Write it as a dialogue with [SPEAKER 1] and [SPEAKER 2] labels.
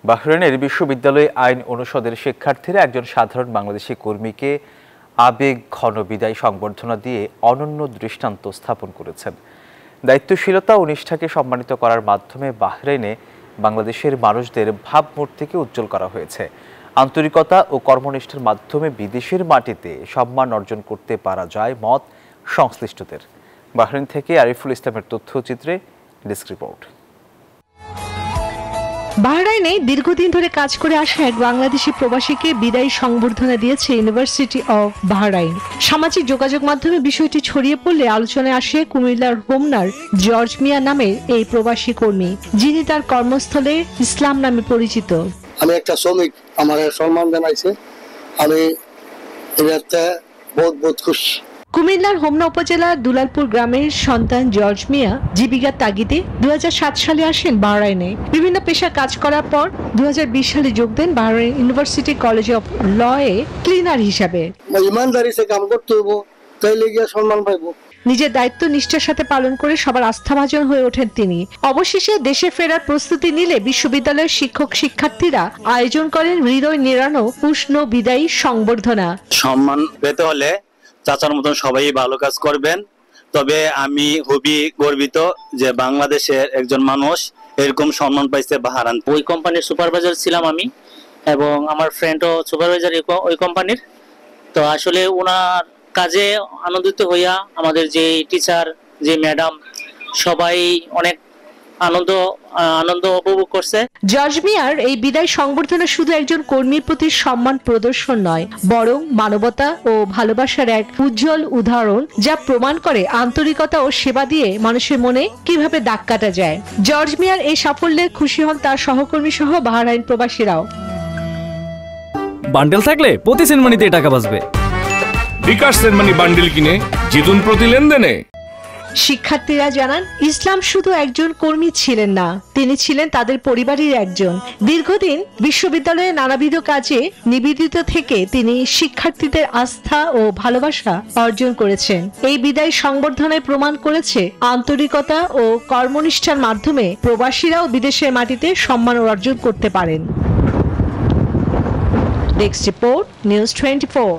[SPEAKER 1] বাহরাইনের বিশ্ববিদ্যালয় আইন অনুষদের শিক্ষার্থীরা একজন সাধারণ বাংলাদেশি কর্মীকে আবেগ ঘন বিদায় সংবর্ধনা দিয়ে অনন্য দৃষ্টান্ত স্থাপন করেছেন। দায়িত্বশীলতা ও নিষ্ঠাকে সম্মানিত করার মাধ্যমে বাহরাইনে বাংলাদেশের মানুষদের ভাবমূর্তিকে উজ্জ্বল করা হয়েছে। আন্তরিকতা ও কর্মনিষ্ঠার মাধ্যমে বিদেশের মাটিতে সম্মান অর্জন করতে পারা যায় মত সংশ্লিষ্টদের। বাহরাইন থেকে আরিফুল ইসলামের তথ্যচিত্রে ডেস্ক রিপোর্ট।
[SPEAKER 2] বাহরাইনে দীর্ঘদিন ধরে কাজ করে আসা এক বাংলাদেশি প্রবাসীকে বিদায়ী সংবর্ধনা দিয়েছে ইউনিভার্সিটি অব বাহরাইন। সামাজিক যোগাযোগ মাধ্যমে বিষয়টি ছড়িয়ে পড়লে আলোচনায় আসে কুমিল্লার হোমনার জর্জ মিয়া নামের এই প্রবাসী কর্মী, যিনি তার কর্মস্থলে ইসলাম নামে পরিচিত।
[SPEAKER 3] আমি একটা শ্রমিক, আমার সম্মান জানাইছে, আমি এটাতে বহুত খুশি।
[SPEAKER 2] কুমিল্লার হোমনা উপজেলার দুলালপুর গ্রামের সন্তান জর্জ মিয়া জীবিকার তাগিদে 2007 সালে আসেন বাহরাইনে। বিভিন্ন পেশা কাজ করার পর 2020 সালে যোগ দেন বাহরাইন ইউনিভার্সিটি কলেজ অফ ল-এ ক্লিনার হিসাবে।
[SPEAKER 3] ইমানদারি সে কাম করতে হইব, তাইলে গিয়ে সম্মান পাইব।
[SPEAKER 2] নিজের দায়িত্ব নিষ্ঠার সাথে পালন করে সবার আস্থাভাজন হয়ে ওঠেন তিনি। অবশেষে দেশে ফেরার প্রস্তুতি নিলে বিশ্ববিদ্যালয়ের শিক্ষক শিক্ষার্থীরা আয়োজন করেন হৃদয় নিড়ানো উষ্ণ বিদায়ী সংবর্ধনা।
[SPEAKER 4] সম্মান পেতে হলে চাচার মতন সবাই ভালো কাজ করবেন। তবে আমি খুবই গর্বিত যে বাংলাদেশের একজন মানুষ এরকম সম্মান পাইছে বাহরাইন।
[SPEAKER 5] ওই কোম্পানির সুপারভাইজার ছিলাম আমি, এবং আমার ফ্রেন্ডও সুপারভাইজার ওই কোম্পানির। তো আসলে ওনার কাজে আনন্দিত হইয়া আমাদের যে টিচার, যে ম্যাডাম, সবাই অনেক আনন্দ উপভোগ করছে।
[SPEAKER 2] জর্জ মিয়ার এই বিদায় সংবর্ধনা শুধু একজন কর্মীর প্রতি সম্মান প্রদর্শন নয়, বরং মানবতা ও ভালোবাসার এক উজ্জ্বল উদাহরণ, যা প্রমাণ করে আন্তরিকতা ও সেবা দিয়ে মানুষের মনে কিভাবে দাগ কাটা যায়। জর্জ মিয়ার এই সাফল্যে খুশি হন তার সহকর্মী সহ বাহরাইন প্রবাসীরাও।
[SPEAKER 6] বান্ডেল থাকলে প্রতি সেনমানিতে টাকা বাঁচবে।
[SPEAKER 7] বিকাশ সেনমানি বান্ডেল কিনে জিতুন প্রতি লেনদেনে।
[SPEAKER 2] শিক্ষার্থীরা জানান, ইসলাম শুধু একজন কর্মী ছিলেন না, তিনি ছিলেন তাদের পরিবারের একজন। দীর্ঘদিন বিশ্ববিদ্যালয়ে নানাবিধ কাজে নিবেদিত থেকে তিনি শিক্ষার্থীদের আস্থা ও ভালোবাসা অর্জন করেছেন। এই বিদায় সংবর্ধনায় প্রমাণ করেছে আন্তরিকতা ও কর্মনিষ্ঠার মাধ্যমে প্রবাসীরাও বিদেশের মাটিতে সম্মান অর্জন করতে পারেন। Desk report, news 24।